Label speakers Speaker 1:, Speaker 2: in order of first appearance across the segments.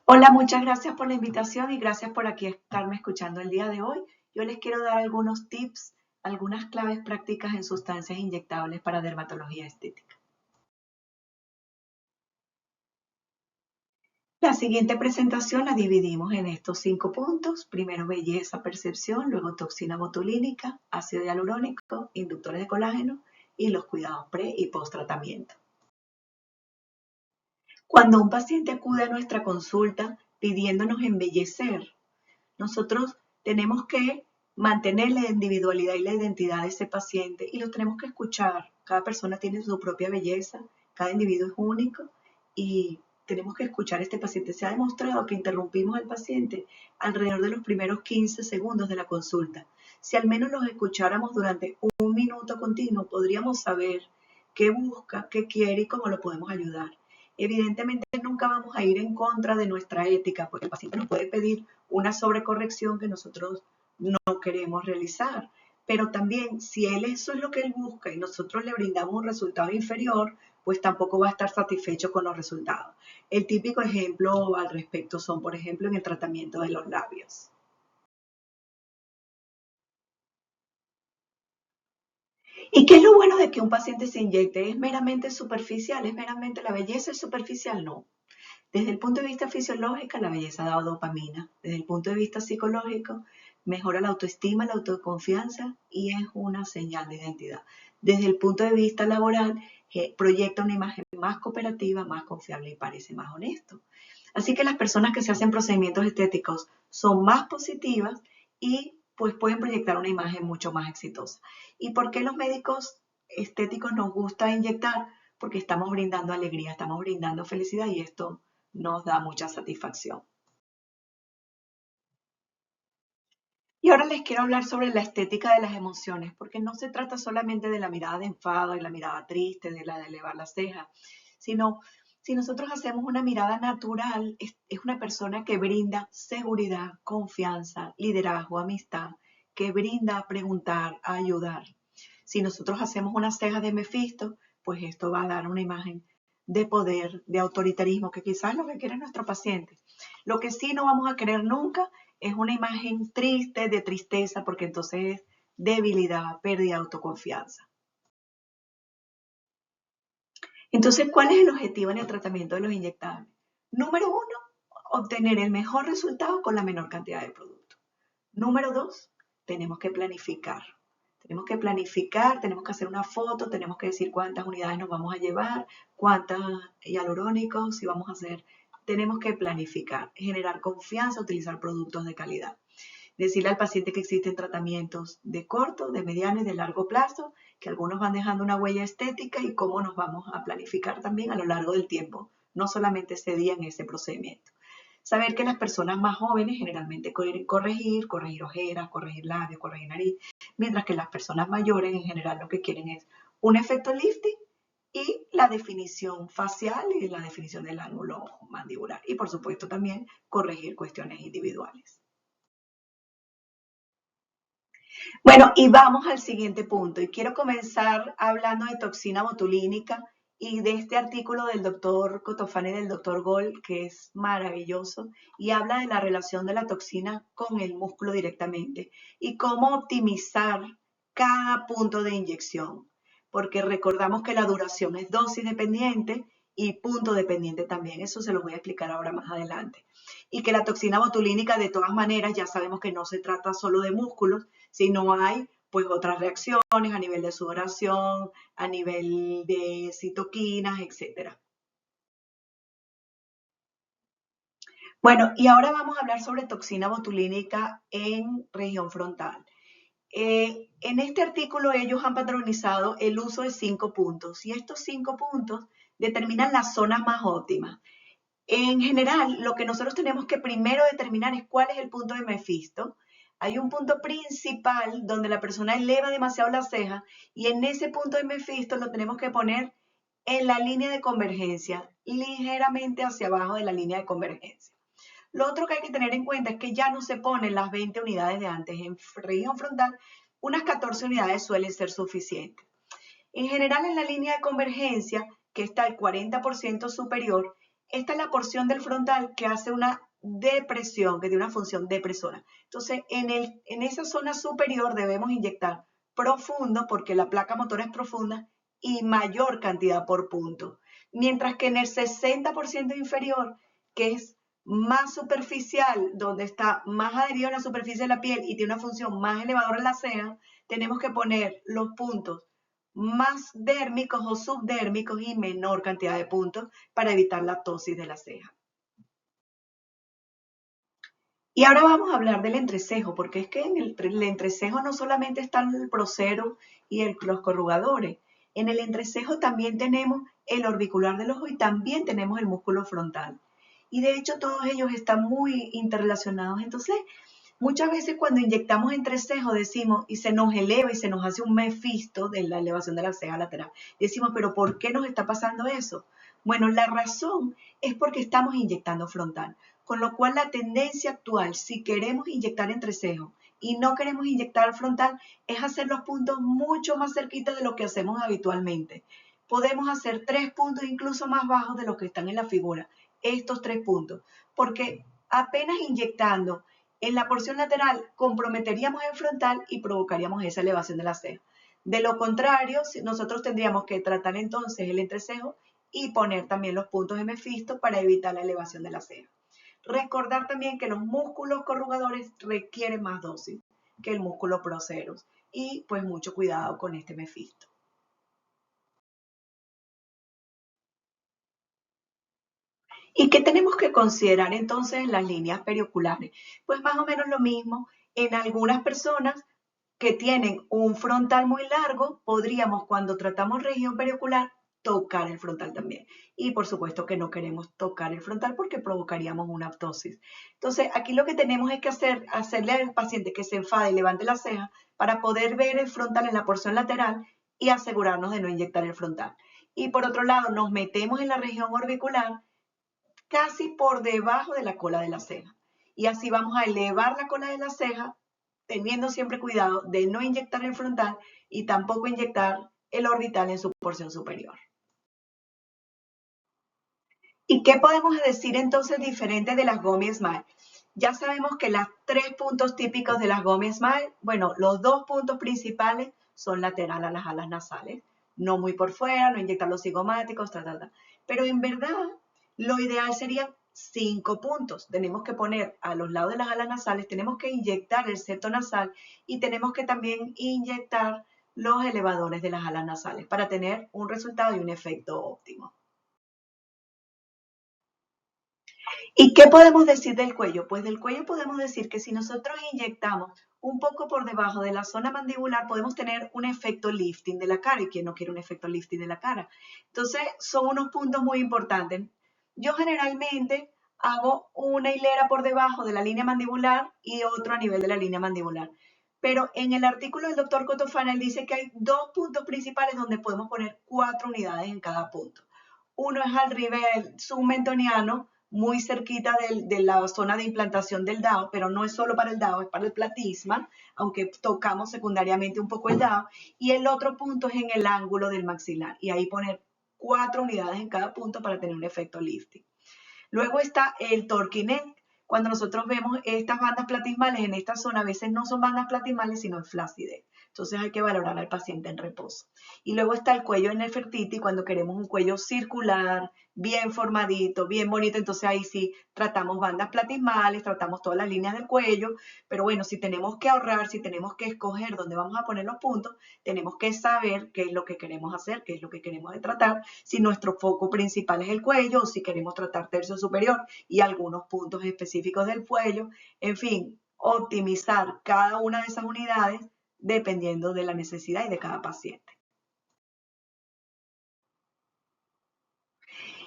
Speaker 1: Hola, muchas gracias por la invitación y gracias por aquí estarme escuchando el día de hoy. Yo les quiero dar algunos tips, algunas claves prácticas en sustancias inyectables para dermatología estética. La siguiente presentación la dividimos en estos 5 puntos. Primero belleza, percepción, luego toxina botulínica, ácido hialurónico, inductores de colágeno y los cuidados pre y post tratamiento. Cuando un paciente acude a nuestra consulta pidiéndonos embellecer, nosotros tenemos que mantener la individualidad y la identidad de ese paciente y lo tenemos que escuchar. Cada persona tiene su propia belleza, cada individuo es único y tenemos que escuchar a este paciente. Se ha demostrado que interrumpimos al paciente alrededor de los primeros 15 segundos de la consulta. Si al menos los escucháramos durante un minuto continuo, podríamos saber qué busca, qué quiere y cómo lo podemos ayudar. Evidentemente nunca vamos a ir en contra de nuestra ética, porque el paciente nos puede pedir una sobrecorrección que nosotros no queremos realizar. Pero también, si él eso es lo que él busca y nosotros le brindamos un resultado inferior, pues tampoco va a estar satisfecho con los resultados. El típico ejemplo al respecto son, por ejemplo, en el tratamiento de los labios. ¿Y qué es lo bueno de que un paciente se inyecte? ¿Es meramente superficial? ¿Es meramente la belleza es superficial? No. Desde el punto de vista fisiológico, la belleza da dopamina. Desde el punto de vista psicológico, mejora la autoestima, la autoconfianza y es una señal de identidad. Desde el punto de vista laboral, proyecta una imagen más cooperativa, más confiable y parece más honesto. Así que las personas que se hacen procedimientos estéticos son más positivas y pues pueden proyectar una imagen mucho más exitosa. ¿Y por qué los médicos estéticos nos gusta inyectar? Porque estamos brindando alegría, estamos brindando felicidad y esto nos da mucha satisfacción. Y ahora les quiero hablar sobre la estética de las emociones, porque no se trata solamente de la mirada de enfado y la mirada triste, de la de elevar la ceja, sino si nosotros hacemos una mirada natural, es una persona que brinda seguridad, confianza, liderazgo, amistad, que brinda a preguntar, a ayudar. Si nosotros hacemos una ceja de Mefisto, pues esto va a dar una imagen de poder, de autoritarismo, que quizás es lo que quiere nuestro paciente. Lo que sí no vamos a querer nunca es una imagen triste, de tristeza, porque entonces es debilidad, pérdida de autoconfianza. Entonces, ¿cuál es el objetivo en el tratamiento de los inyectables? Número uno, obtener el mejor resultado con la menor cantidad de producto. Número dos, tenemos que planificar. Tenemos que planificar, tenemos que hacer una foto, tenemos que decir cuántas unidades nos vamos a llevar, cuántos hialurónicos, si vamos a hacer. Tenemos que planificar, generar confianza, utilizar productos de calidad. Decirle al paciente que existen tratamientos de corto, de mediano y de largo plazo, que algunos van dejando una huella estética y cómo nos vamos a planificar también a lo largo del tiempo, no solamente ese día en ese procedimiento. Saber que las personas más jóvenes generalmente quieren corregir ojeras, corregir labios, corregir nariz, mientras que las personas mayores en general lo que quieren es un efecto lifting y la definición facial y la definición del ángulo mandibular. Y por supuesto también corregir cuestiones individuales. Bueno, y vamos al siguiente punto. Y quiero comenzar hablando de toxina botulínica y de este artículo del doctor Cotofani y del doctor Gold, que es maravilloso, y habla de la relación de la toxina con el músculo directamente y cómo optimizar cada punto de inyección. Porque recordamos que la duración es dosis dependiente y punto dependiente también. Eso se lo voy a explicar ahora más adelante. Y que la toxina botulínica, de todas maneras, ya sabemos que no se trata solo de músculos, si no hay pues otras reacciones a nivel de sudoración, a nivel de citoquinas, etcétera. Bueno, y ahora vamos a hablar sobre toxina botulínica en región frontal. En este artículo ellos han patronizado el uso de 5 puntos y estos 5 puntos determinan las zonas más óptimas. En general, lo que nosotros tenemos que primero determinar es cuál es el punto de Mefisto. Hay un punto principal donde la persona eleva demasiado la ceja y en ese punto de Mefisto lo tenemos que poner en la línea de convergencia, ligeramente hacia abajo de la línea de convergencia. Lo otro que hay que tener en cuenta es que ya no se ponen las 20 unidades de antes. En región frontal, unas 14 unidades suelen ser suficientes. En general, en la línea de convergencia, que está el 40% superior, esta es la porción del frontal que hace una depresión, que tiene una función depresora. Entonces, en esa zona superior debemos inyectar profundo, porque la placa motora es profunda, y mayor cantidad por punto. Mientras que en el 60% inferior, que es más superficial, donde está más adherido a la superficie de la piel y tiene una función más elevadora en la ceja, tenemos que poner los puntos más dérmicos o subdérmicos y menor cantidad de puntos para evitar la ptosis de la ceja. Y ahora vamos a hablar del entrecejo, porque es que en el entrecejo no solamente están el prosero y los corrugadores, en el entrecejo también tenemos el orbicular del ojo y también tenemos el músculo frontal. Y de hecho todos ellos están muy interrelacionados. Entonces, muchas veces cuando inyectamos entrecejo decimos, y se nos eleva y se nos hace un mefisto de la elevación de la ceja lateral. Decimos, pero ¿por qué nos está pasando eso? Bueno, la razón es porque estamos inyectando frontal. Con lo cual la tendencia actual, si queremos inyectar entrecejo y no queremos inyectar frontal, es hacer los puntos mucho más cerquita de lo que hacemos habitualmente. Podemos hacer 3 puntos incluso más bajos de los que están en la figura, estos 3 puntos, porque apenas inyectando en la porción lateral comprometeríamos el frontal y provocaríamos esa elevación de la ceja. De lo contrario, nosotros tendríamos que tratar entonces el entrecejo y poner también los puntos de mefisto para evitar la elevación de la ceja. Recordar también que los músculos corrugadores requieren más dosis que el músculo proceros y pues mucho cuidado con este mefisto. ¿Y qué tenemos que considerar entonces en las líneas perioculares? Pues más o menos lo mismo. En algunas personas que tienen un frontal muy largo, podríamos cuando tratamos región periocular tocar el frontal también. Y por supuesto que no queremos tocar el frontal porque provocaríamos una ptosis. Entonces, aquí lo que tenemos es que hacerle al paciente que se enfade y levante la ceja para poder ver el frontal en la porción lateral y asegurarnos de no inyectar el frontal. Y por otro lado, nos metemos en la región orbicular casi por debajo de la cola de la ceja. Y así vamos a elevar la cola de la ceja, teniendo siempre cuidado de no inyectar el frontal y tampoco inyectar el orbital en su porción superior. ¿Y qué podemos decir entonces diferente de las Gummy Smile? Ya sabemos que los 3 puntos típicos de las Gummy Smile, bueno, los 2 puntos principales son lateral a las alas nasales, no muy por fuera, no inyectar los cigomáticos, pero en verdad lo ideal serían 5 puntos. Tenemos que poner a los lados de las alas nasales, tenemos que inyectar el septo nasal y tenemos que también inyectar los elevadores de las alas nasales para tener un resultado y un efecto óptimo. ¿Y qué podemos decir del cuello? Pues del cuello podemos decir que si nosotros inyectamos un poco por debajo de la zona mandibular, podemos tener un efecto lifting de la cara. ¿Y quién no quiere un efecto lifting de la cara? Entonces, son unos puntos muy importantes. Yo generalmente hago una hilera por debajo de la línea mandibular y otro a nivel de la línea mandibular. Pero en el artículo del doctor Cotofana, él dice que hay 2 puntos principales donde podemos poner 4 unidades en cada punto. Uno es al nivel submentoniano, muy cerquita de la zona de implantación del DAO, pero no es solo para el DAO, es para el platisma, aunque tocamos secundariamente un poco el DAO. Y el otro punto es en el ángulo del maxilar, y ahí poner 4 unidades en cada punto para tener un efecto lifting. Luego está el torque neck. Cuando nosotros vemos estas bandas platismales en esta zona, a veces no son bandas platismales, sino flacidez. Entonces hay que valorar al paciente en reposo. Y luego está el cuello en Nefertiti, cuando queremos un cuello circular, bien formadito, bien bonito. Entonces ahí sí tratamos bandas platismales, tratamos todas las líneas del cuello. Pero bueno, si tenemos que ahorrar, si tenemos que escoger dónde vamos a poner los puntos, tenemos que saber qué es lo que queremos hacer, qué es lo que queremos tratar. Si nuestro foco principal es el cuello o si queremos tratar tercio superior y algunos puntos específicos del cuello. En fin, optimizar cada una de esas unidades dependiendo de la necesidad y de cada paciente.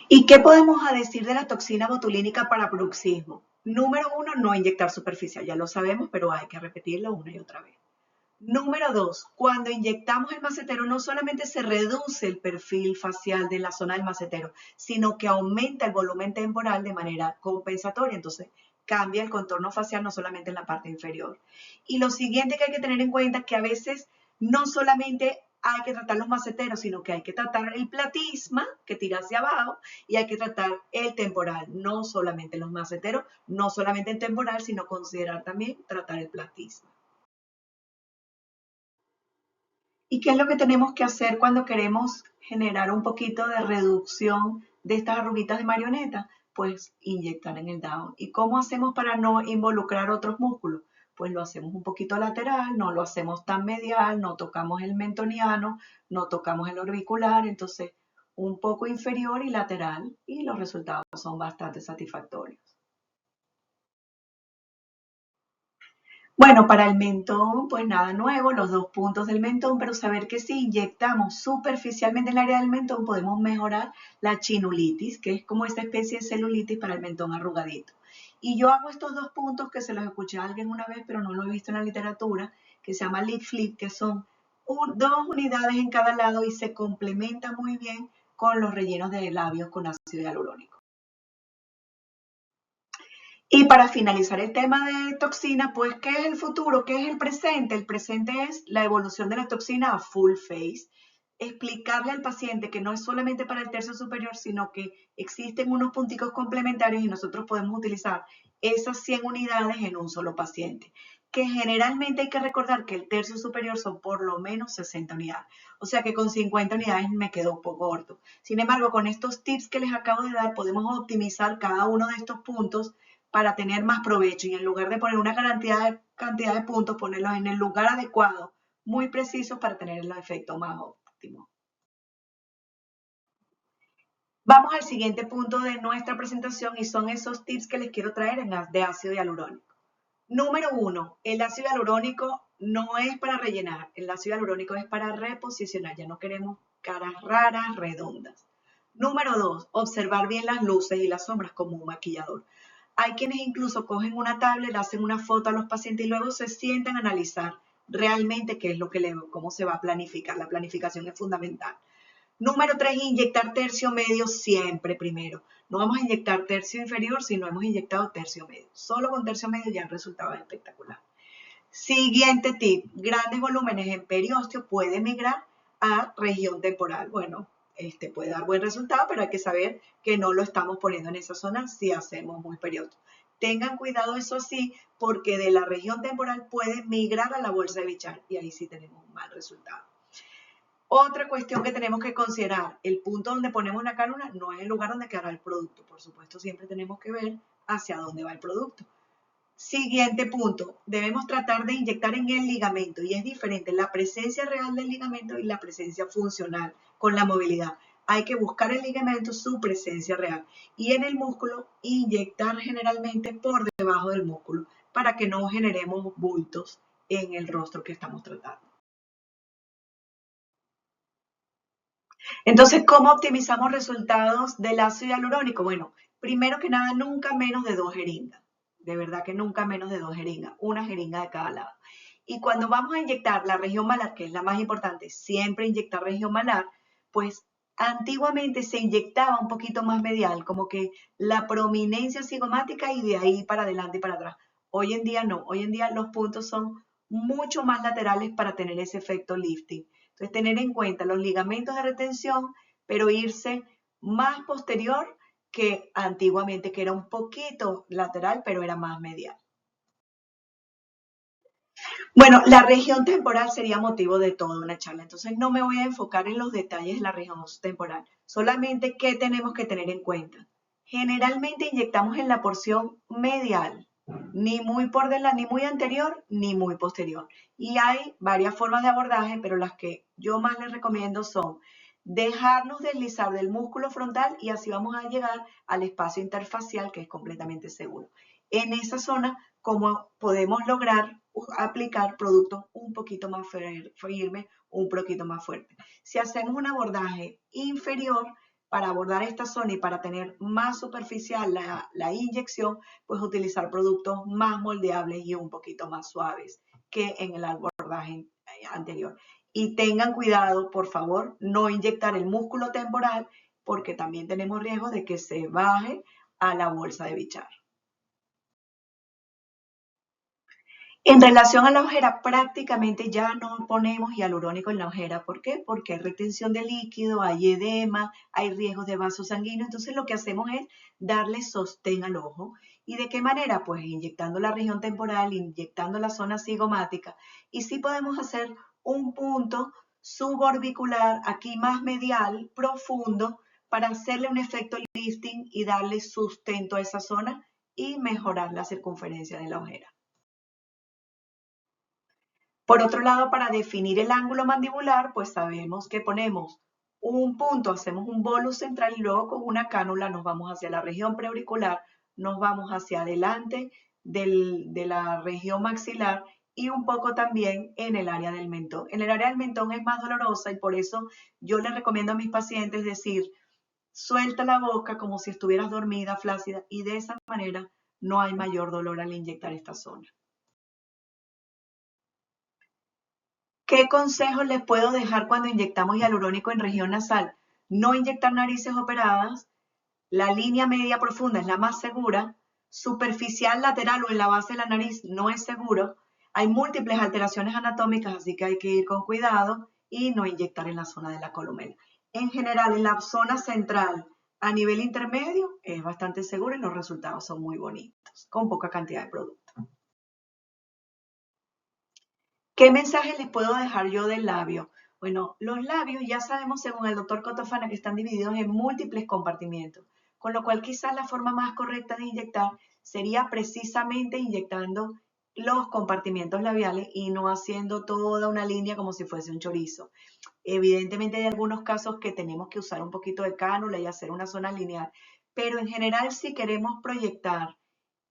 Speaker 1: ¿Y qué podemos decir de la toxina botulínica para bruxismo? Número 1, no inyectar superficial, ya lo sabemos, pero hay que repetirlo una y otra vez. Número 2, cuando inyectamos el macetero no solamente se reduce el perfil facial de la zona del macetero, sino que aumenta el volumen temporal de manera compensatoria. Entonces, cambia el contorno facial no solamente en la parte inferior. Y lo siguiente que hay que tener en cuenta es que a veces no solamente hay que tratar los maceteros, sino que hay que tratar el platisma que tira hacia abajo y hay que tratar el temporal, no solamente los maceteros, no solamente el temporal, sino considerar también tratar el platisma. ¿Y qué es lo que tenemos que hacer cuando queremos generar un poquito de reducción de estas arruguitas de marioneta? Pues inyectar en el down. ¿Y cómo hacemos para no involucrar otros músculos? Pues lo hacemos un poquito lateral, no lo hacemos tan medial, no tocamos el mentoniano, no tocamos el orbicular, entonces un poco inferior y lateral, y los resultados son bastante satisfactorios. Bueno, para el mentón, pues nada nuevo, los 2 puntos del mentón, pero saber que si inyectamos superficialmente en el área del mentón podemos mejorar la chinulitis, que es como esta especie de celulitis para el mentón arrugadito. Y yo hago estos 2 puntos que se los escuché a alguien una vez, pero no lo he visto en la literatura, que se llama lip flip, que son 2 unidades en cada lado y se complementa muy bien con los rellenos de labios con ácido hialurónico. Y para finalizar el tema de toxina, pues, ¿qué es el futuro? ¿Qué es el presente? El presente es la evolución de la toxina a full face. Explicarle al paciente que no es solamente para el tercio superior, sino que existen unos punticos complementarios y nosotros podemos utilizar esas 100 unidades en un solo paciente. Que generalmente hay que recordar que el tercio superior son por lo menos 60 unidades. O sea que con 50 unidades me quedo un poco corto. Sin embargo, con estos tips que les acabo de dar, podemos optimizar cada uno de estos puntos para tener más provecho y en lugar de poner una cantidad de puntos, ponerlos en el lugar adecuado, muy precisos para tener el efecto más óptimo. Vamos al siguiente punto de nuestra presentación y son esos tips que les quiero traer de ácido hialurónico. Número 1, el ácido hialurónico no es para rellenar, el ácido hialurónico es para reposicionar, ya no queremos caras raras, redondas. Número 2, observar bien las luces y las sombras como un maquillador. Hay quienes incluso cogen una tablet, le hacen una foto a los pacientes y luego se sientan a analizar realmente qué es lo que cómo se va a planificar. La planificación es fundamental. Número 3, inyectar tercio medio siempre primero. No vamos a inyectar tercio inferior si no hemos inyectado tercio medio. Solo con tercio medio ya el resultado es espectacular. Siguiente tip, grandes volúmenes en periósteo puede migrar a región temporal. Bueno, puede dar buen resultado, pero hay que saber que no lo estamos poniendo en esa zona si hacemos muy periósteo. Tengan cuidado, eso sí, porque de la región temporal puede migrar a la bolsa de Bichat y ahí sí tenemos un mal resultado. Otra cuestión que tenemos que considerar, el punto donde ponemos la cánula no es el lugar donde quedará el producto. Por supuesto, siempre tenemos que ver hacia dónde va el producto. Siguiente punto, debemos tratar de inyectar en el ligamento y es diferente la presencia real del ligamento y la presencia funcional con la movilidad. Hay que buscar el ligamento, su presencia real y en el músculo inyectar generalmente por debajo del músculo para que no generemos bultos en el rostro que estamos tratando. Entonces, ¿cómo optimizamos resultados del ácido hialurónico? Bueno, primero que nada, nunca menos de 2 jeringas. De verdad que nunca menos de 2 jeringas, una jeringa de cada lado. Y cuando vamos a inyectar la región malar, que es la más importante, siempre inyectar región malar, pues antiguamente se inyectaba un poquito más medial, como que la prominencia cigomática y de ahí para adelante y para atrás. Hoy en día no, hoy en día los puntos son mucho más laterales para tener ese efecto lifting. Entonces, tener en cuenta los ligamentos de retención, pero irse más posterior que antiguamente, que era un poquito lateral, pero era más medial. Bueno, la región temporal sería motivo de toda una charla, entonces no me voy a enfocar en los detalles de la región temporal, solamente qué tenemos que tener en cuenta. Generalmente inyectamos en la porción medial, ni muy por delante, ni muy anterior, ni muy posterior. Y hay varias formas de abordaje, pero las que yo más les recomiendo son dejarnos deslizar del músculo frontal y así vamos a llegar al espacio interfacial que es completamente seguro. En esa zona, ¿cómo podemos lograr aplicar productos un poquito más firmes, un poquito más fuertes? Si hacemos un abordaje inferior, para abordar esta zona y para tener más superficial la inyección, pues utilizar productos más moldeables y un poquito más suaves que en el abordaje anterior. Y tengan cuidado, por favor, no inyectar el músculo temporal porque también tenemos riesgo de que se baje a la bolsa de Bichat. En relación a la ojera, prácticamente ya no ponemos hialurónico en la ojera. ¿Por qué? Porque hay retención de líquido, hay edema, hay riesgos de vaso sanguíneo. Entonces lo que hacemos es darle sostén al ojo. ¿Y de qué manera? Pues inyectando la región temporal, inyectando la zona cigomática. Y sí podemos hacer un punto suborbicular, aquí más medial, profundo, para hacerle un efecto lifting y darle sustento a esa zona y mejorar la circunferencia de la ojera. Por otro lado, para definir el ángulo mandibular, pues sabemos que ponemos un punto, hacemos un bolus central y luego con una cánula nos vamos hacia la región preauricular, nos vamos hacia adelante de la región maxilar y un poco también en el área del mentón. En el área del mentón es más dolorosa y por eso yo les recomiendo a mis pacientes decir, suelta la boca como si estuvieras dormida, flácida, y de esa manera no hay mayor dolor al inyectar esta zona. ¿Qué consejos les puedo dejar cuando inyectamos hialurónico en región nasal? No inyectar narices operadas, la línea media profunda es la más segura, superficial lateral o en la base de la nariz no es seguro, hay múltiples alteraciones anatómicas, así que hay que ir con cuidado y no inyectar en la zona de la columela. En general, en la zona central, a nivel intermedio, es bastante seguro y los resultados son muy bonitos, con poca cantidad de producto. ¿Qué mensaje les puedo dejar yo del labio? Bueno, los labios ya sabemos, según el doctor Cotofana, que están divididos en múltiples compartimentos, con lo cual quizás la forma más correcta de inyectar sería precisamente inyectando los compartimentos labiales y no haciendo toda una línea como si fuese un chorizo. Evidentemente hay algunos casos que tenemos que usar un poquito de cánula y hacer una zona lineal, pero en general si queremos proyectar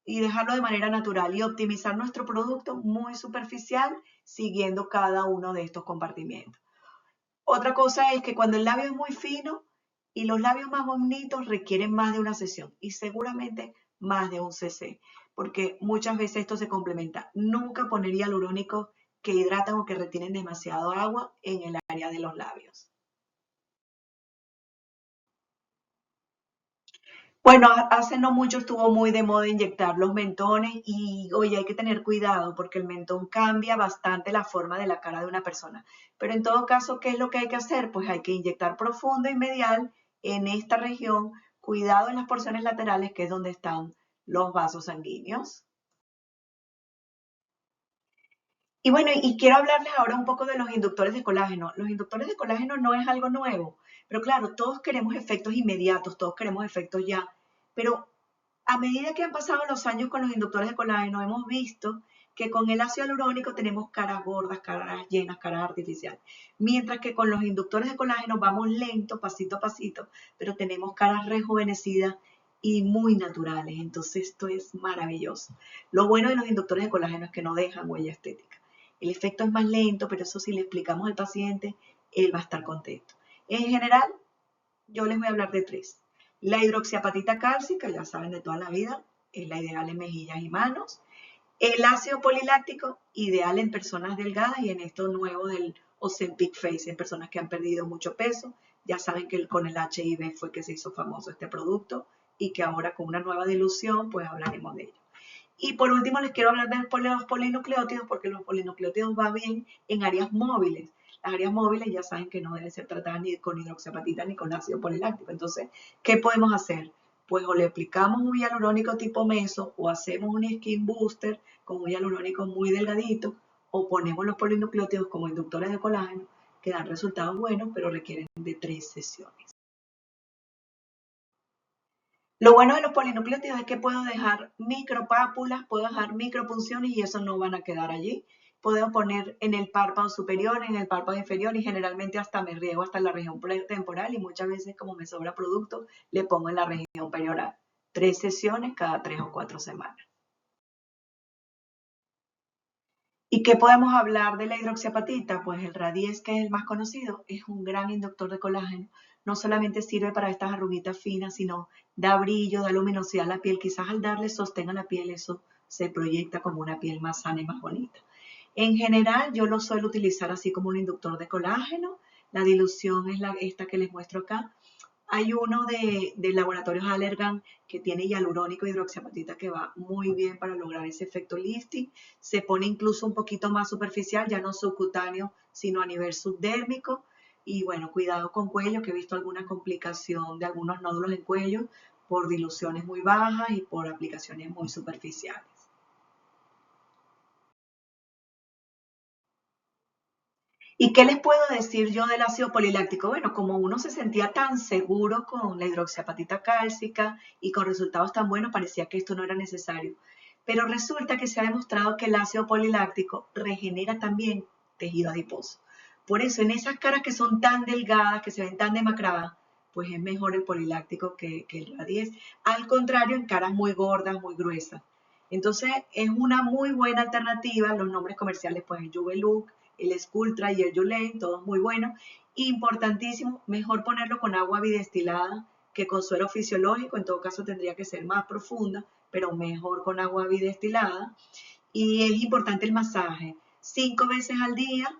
Speaker 1: y dejarlo de manera natural y optimizar nuestro producto muy superficial siguiendo cada uno de estos compartimentos. Otra cosa es que cuando el labio es muy fino y los labios más bonitos requieren más de una sesión y seguramente más de un cc, porque muchas veces esto se complementa. Nunca ponería hialurónicos que hidratan o que retienen demasiado agua en el área de los labios. Bueno, hace no mucho estuvo muy de moda inyectar los mentones y oye, hay que tener cuidado porque el mentón cambia bastante la forma de la cara de una persona. Pero en todo caso, ¿qué es lo que hay que hacer? Pues hay que inyectar profundo y medial en esta región, cuidado en las porciones laterales, que es donde están los vasos sanguíneos. Y bueno, y quiero hablarles ahora un poco de los inductores de colágeno. Los inductores de colágeno no es algo nuevo, pero claro, todos queremos efectos inmediatos, todos queremos efectos ya, pero a medida que han pasado los años con los inductores de colágeno, hemos visto que con el ácido hialurónico tenemos caras gordas, caras llenas, caras artificiales. Mientras que con los inductores de colágeno vamos lento, pasito a pasito, pero tenemos caras rejuvenecidas y muy naturales. Entonces esto es maravilloso. Lo bueno de los inductores de colágeno es que no dejan huella estética. El efecto es más lento, pero eso si le explicamos al paciente, él va a estar contento. En general, yo les voy a hablar de tres. La hidroxiapatita cálcica, ya saben de toda la vida, es la ideal en mejillas y manos. El ácido poliláctico, ideal en personas delgadas y en esto nuevo del Ozempic Face, en personas que han perdido mucho peso. Ya saben que con el HIV fue que se hizo famoso este producto y que ahora con una nueva dilución, pues hablaremos de ello. Y por último les quiero hablar de los polinucleótidos porque los polinucleótidos van bien en áreas móviles. Las áreas móviles ya saben que no deben ser tratadas ni con hidroxiapatita ni con ácido poliláctico. Entonces, ¿qué podemos hacer? Pues o le aplicamos un hialurónico tipo meso o hacemos un skin booster con un hialurónico muy delgadito o ponemos los polinucleótidos como inductores de colágeno que dan resultados buenos pero requieren de 3 sesiones. Lo bueno de los polinucleótidos es que puedo dejar micropápulas, puedo dejar micropunciones y eso no van a quedar allí. Puedo poner en el párpado superior, en el párpado inferior y generalmente hasta me riego hasta la región temporal y muchas veces como me sobra producto, le pongo en la región perioral. 3 sesiones cada 3 o 4 semanas. ¿Y qué podemos hablar de la hidroxiapatita? Pues el Radies, que es el más conocido, es un gran inductor de colágeno. No solamente sirve para estas arruguitas finas, sino da brillo, da luminosidad a la piel. Quizás al darle sostén a la piel eso se proyecta como una piel más sana y más bonita. En general yo lo suelo utilizar así como un inductor de colágeno. La dilución es esta que les muestro acá. Hay uno de laboratorios Allergan que tiene hialurónico e hidroxiapatita que va muy bien para lograr ese efecto lifting. Se pone incluso un poquito más superficial, ya no subcutáneo, sino a nivel subdérmico. Y bueno, cuidado con cuello, que he visto alguna complicación de algunos nódulos en cuello por diluciones muy bajas y por aplicaciones muy superficiales. ¿Y qué les puedo decir yo del ácido poliláctico? Bueno, como uno se sentía tan seguro con la hidroxiapatita cálcica y con resultados tan buenos, parecía que esto no era necesario. Pero resulta que se ha demostrado que el ácido poliláctico regenera también tejido adiposo. Por eso, en esas caras que son tan delgadas, que se ven tan demacradas, pues es mejor el poliláctico que el Radies. Al contrario, en caras muy gordas, muy gruesas. Entonces, es una muy buena alternativa. Los nombres comerciales, pues el Juvelook, el Sculptra y el Yulane, todos muy buenos. Importantísimo, mejor ponerlo con agua bidestilada que con suero fisiológico. En todo caso, tendría que ser más profunda, pero mejor con agua bidestilada. Y es importante el masaje. 5 veces al día,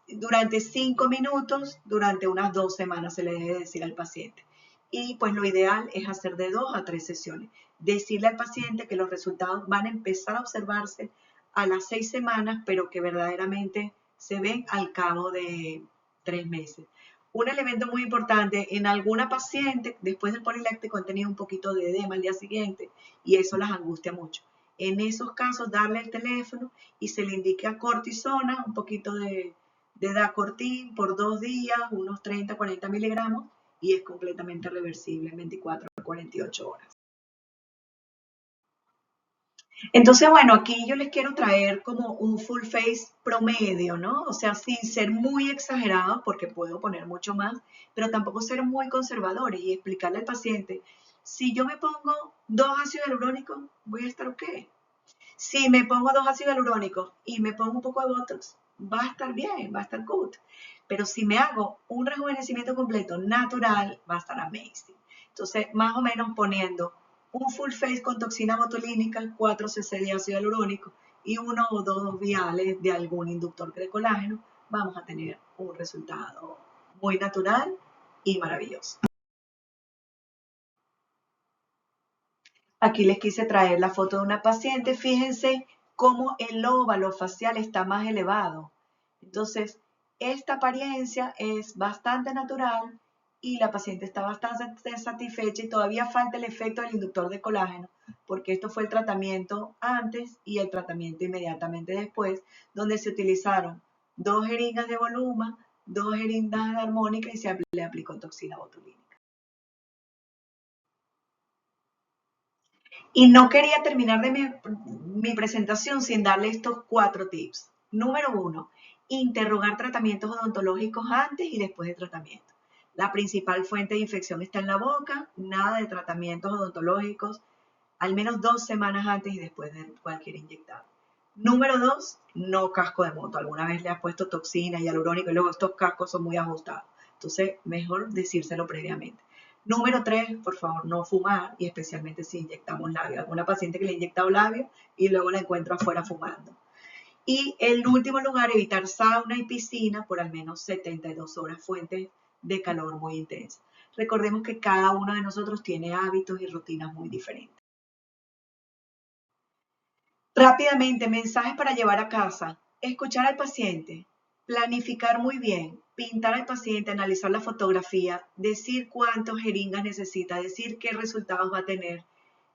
Speaker 1: durante 5 minutos, durante unas 2 semanas se le debe decir al paciente. Y pues lo ideal es hacer de 2 a 3 sesiones. Decirle al paciente que los resultados van a empezar a observarse a las 6 semanas, pero que verdaderamente se ven al cabo de 3 meses. Un elemento muy importante, en alguna paciente, después del poliláctico han tenido un poquito de edema al día siguiente y eso las angustia mucho. En esos casos, darle el teléfono y se le indica cortisona, un poquito de Dacortin por 2 días, unos 30-40 miligramos, y es completamente reversible en 24 a 48 horas. Entonces, bueno, aquí yo les quiero traer como un full face promedio, ¿no? O sea, sin ser muy exagerado, porque puedo poner mucho más, pero tampoco ser muy conservadores y explicarle al paciente, si yo me pongo 2 ácidos hialurónicos, voy a estar ok. Si me pongo 2 ácidos hialurónicos y me pongo un poco de Botox, va a estar bien, va a estar good. Pero si me hago un rejuvenecimiento completo natural, va a estar amazing. Entonces, más o menos poniendo un full face con toxina botulínica, 4 cc de ácido hialurónico y 1 o 2 viales de algún inductor de colágeno, vamos a tener un resultado muy natural y maravilloso. Aquí les quise traer la foto de una paciente. Fíjense cómo el óvalo facial está más elevado. Entonces, esta apariencia es bastante natural y la paciente está bastante satisfecha y todavía falta el efecto del inductor de colágeno, porque esto fue el tratamiento antes y el tratamiento inmediatamente después, donde se utilizaron 2 jeringas de volumen, 2 jeringas de armónica y se le aplicó toxina botulínica. Y no quería terminar de mi presentación sin darle estos 4 tips. Número 1, interrogar tratamientos odontológicos antes y después de tratamiento. La principal fuente de infección está en la boca, nada de tratamientos odontológicos, al menos 2 semanas antes y después de cualquier inyectado. Número 2, no casco de moto. Alguna vez le has puesto toxina y hialurónico y luego estos cascos son muy ajustados. Entonces, mejor decírselo previamente. Número 3, por favor, no fumar y especialmente si inyectamos labio. Alguna paciente que le ha inyectado labio y luego la encuentro afuera fumando. Y en último lugar, evitar sauna y piscina por al menos 72 horas, fuentes de calor muy intensas. Recordemos que cada uno de nosotros tiene hábitos y rutinas muy diferentes. Rápidamente, mensajes para llevar a casa. Escuchar al paciente, planificar muy bien, pintar al paciente, analizar la fotografía, decir cuántos jeringas necesita, decir qué resultados va a tener.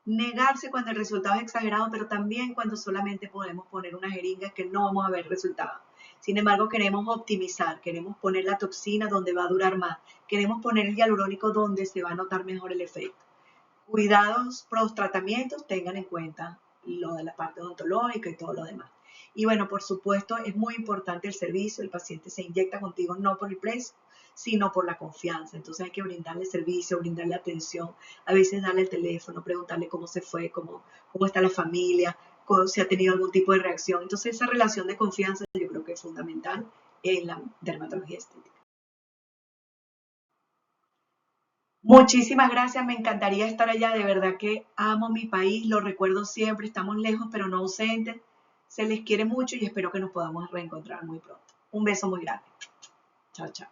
Speaker 1: Negarse cuando el resultado es exagerado, pero también cuando solamente podemos poner una jeringa que no vamos a ver resultados. Sin embargo, queremos optimizar, queremos poner la toxina donde va a durar más, queremos poner el hialurónico donde se va a notar mejor el efecto. Cuidados post tratamientos, tengan en cuenta lo de la parte odontológica y todo lo demás. Y bueno, por supuesto, es muy importante el servicio. El paciente se inyecta contigo no por el precio, sino por la confianza. Entonces hay que brindarle servicio, brindarle atención, a veces darle el teléfono, preguntarle cómo se fue, cómo está la familia, si ha tenido algún tipo de reacción. Entonces esa relación de confianza yo creo que es fundamental en la dermatología estética. Muchísimas gracias, me encantaría estar allá, de verdad que amo mi país, lo recuerdo siempre, estamos lejos pero no ausentes, se les quiere mucho y espero que nos podamos reencontrar muy pronto. Un beso muy grande. Chao, chao.